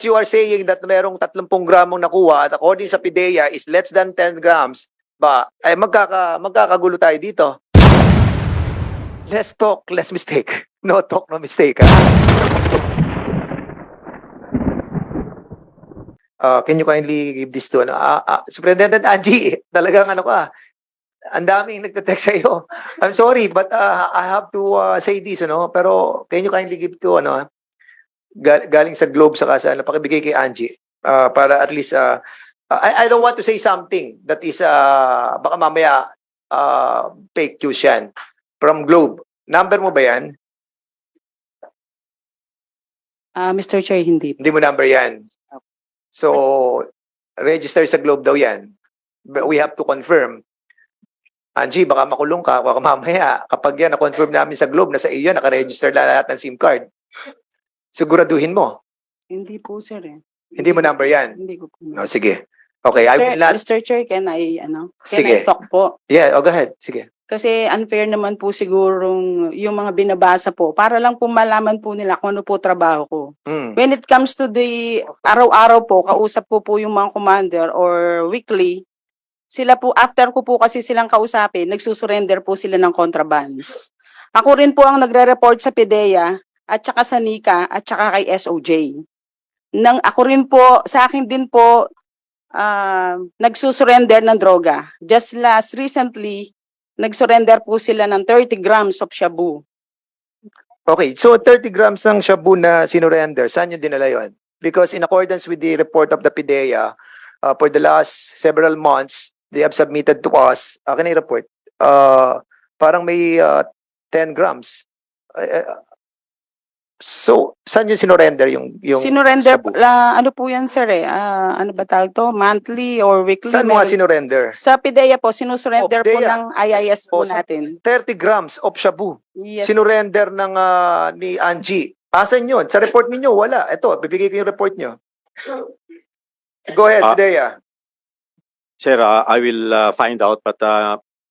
You are saying that merong 30 gramong nakuha at according sa PIDEA is less than 10 grams, ba, ay magkakagulo tayo dito. Less talk, less mistake. No talk, no mistake. Can you kindly give this to Superintendent Angie, talagang ano ka, ang daming nagte-text sa iyo. I'm sorry, but I have to say this, pero can you kindly give to, galing sa Globe saka sa pakibigay kay Angie, para at least, I don't want to say something that is, baka mamaya, fake news yan. From Globe. Number mo ba yan? Mr. Chair, hindi. Hindi mo number yan. So, register sa Globe daw yan. But we have to confirm. Angie, baka makulong ka, baka mamaya, kapag yan, na-confirm namin sa Globe, na sa iyo, nakaregister lahat ng SIM card. Siguraduhin mo. Hindi po, sir. Hindi mo number yan? Hindi ko po. No, sige. Okay, I will not... Mr. Chair, can I Sige. talk po? Yeah, go ahead. Sige. Kasi unfair naman po sigurong yung mga binabasa po para lang po malaman po nila kung ano po trabaho ko. When it comes to the araw-araw po, kausap ko po yung mga commander or weekly, sila po, after ko po kasi silang kausapin, nagsusurrender po sila ng contrabands. Ako rin po ang nagre-report sa PIDEA at saka sa NICA at saka kay SOJ. Ako rin po, sa akin din po, nagsusurrender ng droga. Just recently, nagsurrender po sila ng 30 grams of shabu. Okay, so 30 grams ng shabu na sinurrender, saan yung dinala yun? Because in accordance with the report of the PIDEA, for the last several months, they have submitted to us, akin yung report, parang may 10 grams. So, saan yung sinurrender yung Sinurrender, shabu? ano po yan, sir eh? Ano ba tawag to? Monthly or weekly? Saan mo nga sinurrender? Sa PIDEA po, sinusurrender po PIDEA. ng IIS po Sa natin. 30 grams of shabu. Yes. Sinurrender ng ni Angie. Asan yun? Sa report ninyo, wala. Ito, bibigay ko yung report nyo. Go ahead, PIDEA. Sir, I will find out, but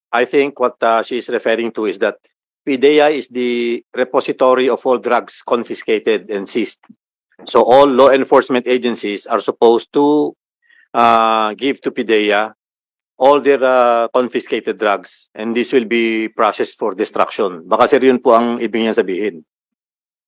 I think what she is referring to is that PIDEA is the repository of all drugs confiscated and seized. So all law enforcement agencies are supposed to give to PIDEA all their confiscated drugs, and this will be processed for destruction. Baka sir, yun po ang ibig niya sabihin.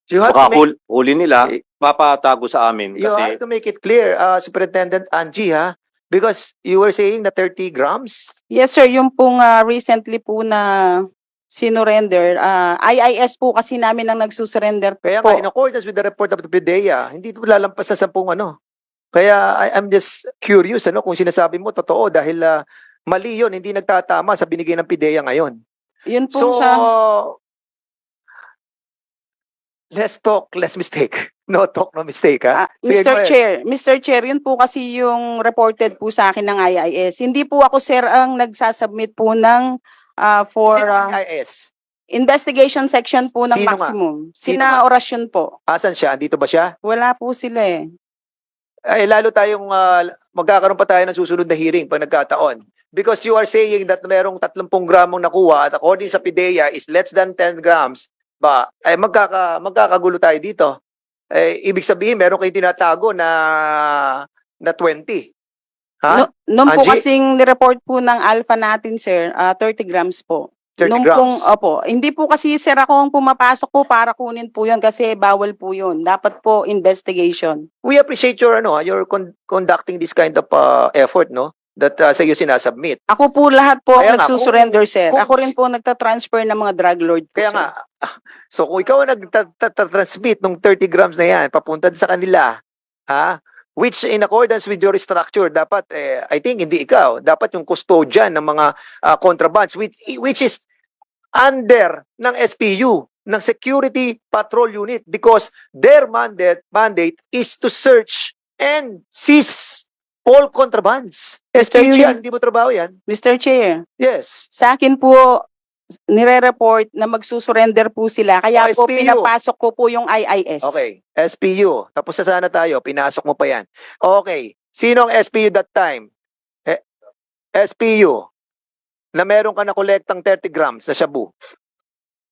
You have, Baka to make, huli nila, papatago sa amin. you Kasi have to make it clear, Superintendent Angie, ha? Because you were saying na 30 grams? Yes, sir. Yung pong recently po na sinurrender, IIS po kasi namin ang nagsusurrender Kaya po. nga, in accordance with the report of the PIDEA, hindi ito lalampas sa 10 ano. Kaya I'm just curious kung sinasabi mo totoo dahil mali yun, hindi nagtatama sa binigay ng PIDEA ngayon. Yun po So, sa... less talk, less mistake. No talk, no mistake, ha? Sige, go ahead. Mr. Chair, yun po kasi yung reported po sa akin ng IIS. Hindi po ako, sir, ang nagsasubmit po ng for Sino ang IIS? investigation section po ng Sino nga? maximum. Sino nga? Sina orasyon po. Asan siya? Andito ba siya? Wala po sila eh. Ay, lalo tayong magkakaroon pa tayo ng susunod na hearing pag nagkataon. Because you are saying that merong 30 gramong nakuha at according sa PIDEA is less than 10 grams, ba, ay magkakagulo tayo dito. Ibig sabihin, meron kayong tinatago na 20. Ha? Noon po Angie? kasing nireport po ng alpha natin, sir, 30 grams po. 30 Nung grams. opo, hindi po kasi, sir, ako ang pumapasok po para kunin po yun kasi bawal po yun. Dapat po investigation. We appreciate your conducting this kind of effort, no? That sa iyo sinasubmit. Ako po lahat po Kaya nga, nagsusurrender, sir. kung- Ako rin po nagtatransfer ng mga drug lord po, Kaya sir. nga, so kung ikaw ang nag-transmit ng 30 grams na yan, papunta sa kanila, ha? Which in accordance with your structure, dapat, I think hindi ikaw, dapat yung custodian ng mga contrabands, which is under ng SPU, ng Security Patrol Unit, because their mandate is to search and seize all contrabands. Mr. SPU Chair. yan, hindi mo trabaho yan? Mr. Chair, Yes. sa akin po, nire-report na magsusurrender po sila. Kaya po SPU. pinapasok ko po yung IIS. Okay, SPU. Tapos na sana tayo, pinasok mo pa yan. Okay, sino ang SPU that time? SPU, na meron ka na kolektang 30 grams na shabu.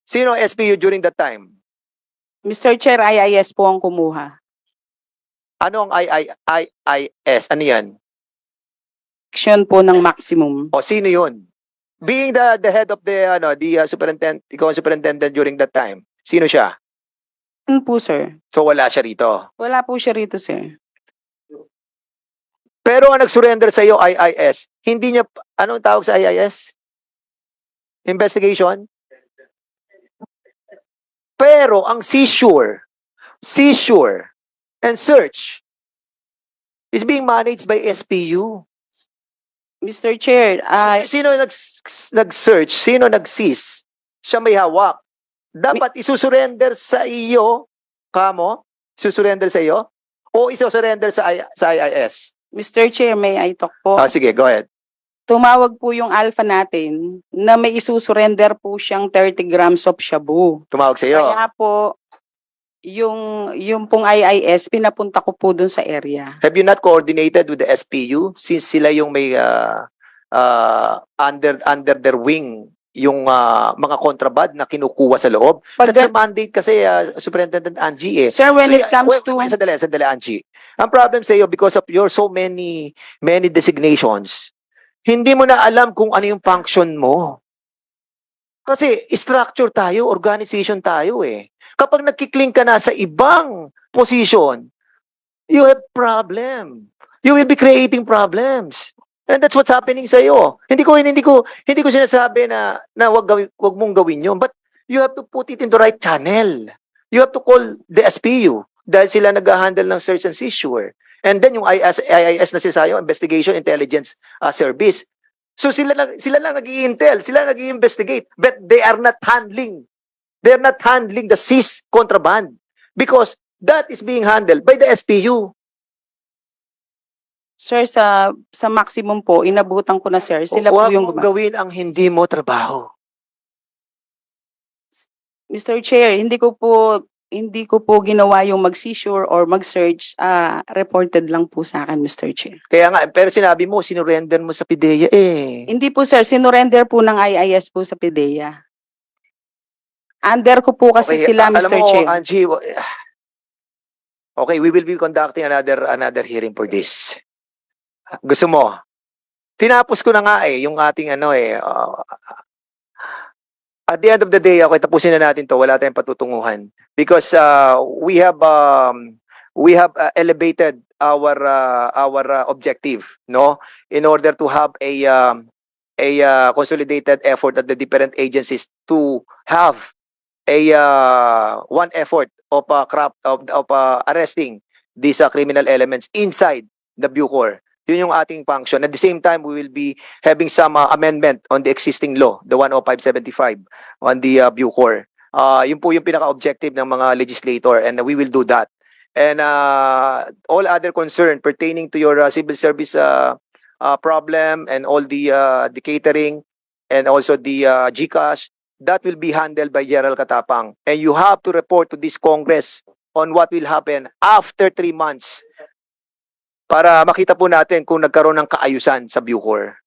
Sino ang SPU during that time? Mr. Chair, IIS po ang kumuha. Ano ang IIS? Ano yan? Action po ng maximum. O sino yun? Being the head of the superintendent, ikaw ang superintendent during that time. Sino siya? Ano po, sir? So wala siya rito. Wala po siya rito, sir. Pero ang nag-surrender sa iyo IIS, hindi niya anong tawag sa IIS? Investigation? Pero ang seizure and search is being managed by SPU. Mr. Chair, Sino nag-search, sino nag-seize, siya may hawak. Dapat isusurrender sa iyo, kamo, isusurrender sa iyo, o isusurrender sa IIS? Mr. Chair, may I talk po? Sige, go ahead. Tumawag po yung alpha natin na may isusurrender po siyang 30 grams of shabu. Tumawag sa iyo. Kaya po, yung pong IIS, pinapunta ko po dun sa area. Have you not coordinated with the SPU since sila yung may under their wing yung mga kontraband na kinukuha sa loob? Pag- That's the mandate kasi Superintendent Angie eh. Sir, when So, it comes wait, to... Sandali, Angie. Ang problem sa iyo, because of your so many designations, hindi mo na alam kung ano yung function mo. Kasi structure tayo, organization tayo eh. Kapag nagkikling ka na sa ibang position, you have problem. You will be creating problems. And that's what's happening sa iyo. Hindi ko sinasabi na wag mong gawin 'yon, but you have to put it in the right channel. You have to call the SPU dahil sila nag-handle ng search and seizure. And then yung IIS na sinasayo, Investigation Intelligence Service. So sila lang nag-i-intel, sila nag-i-investigate, but they are not handling the seized contraband because that is being handled by the SPU. Sir, sa maximum po, inabutan ko na, sir. Sila po Huwag yung mong gawin ang hindi mo trabaho. Mr. Chair, hindi ko po ginawa yung mag-seizure or mag-search. Reported lang po sa akin, Mr. Chair. Kaya nga, pero sinabi mo, sinurrender mo sa PIDEA eh. Hindi po, sir. Sinurrender po ng IIS po sa PIDEA. Under ko po kasi sila, alam Mr. mo, Chair. Angie, okay, we will be conducting another hearing for this. Gusto mo? Tinapos ko na nga eh, yung ating at the end of the day, okay, tapusin na natin to, wala tayong patutunguhan. Because we have elevated our objective, no? In order to have a consolidated effort at the different agencies to have one effort of arresting these criminal elements inside the Bucor. Yun yung ating function. At the same time, we will be having some amendment on the existing law, the 10575 on the Bucor. Yun po yung pinaka-objective ng mga legislator and we will do that. And all other concern pertaining to your civil service problem and all the catering and also the GCash, that will be handled by General Katapang. And you have to report to this Congress on what will happen after 3 months para makita po natin kung nagkaroon ng kaayusan sa Bucor.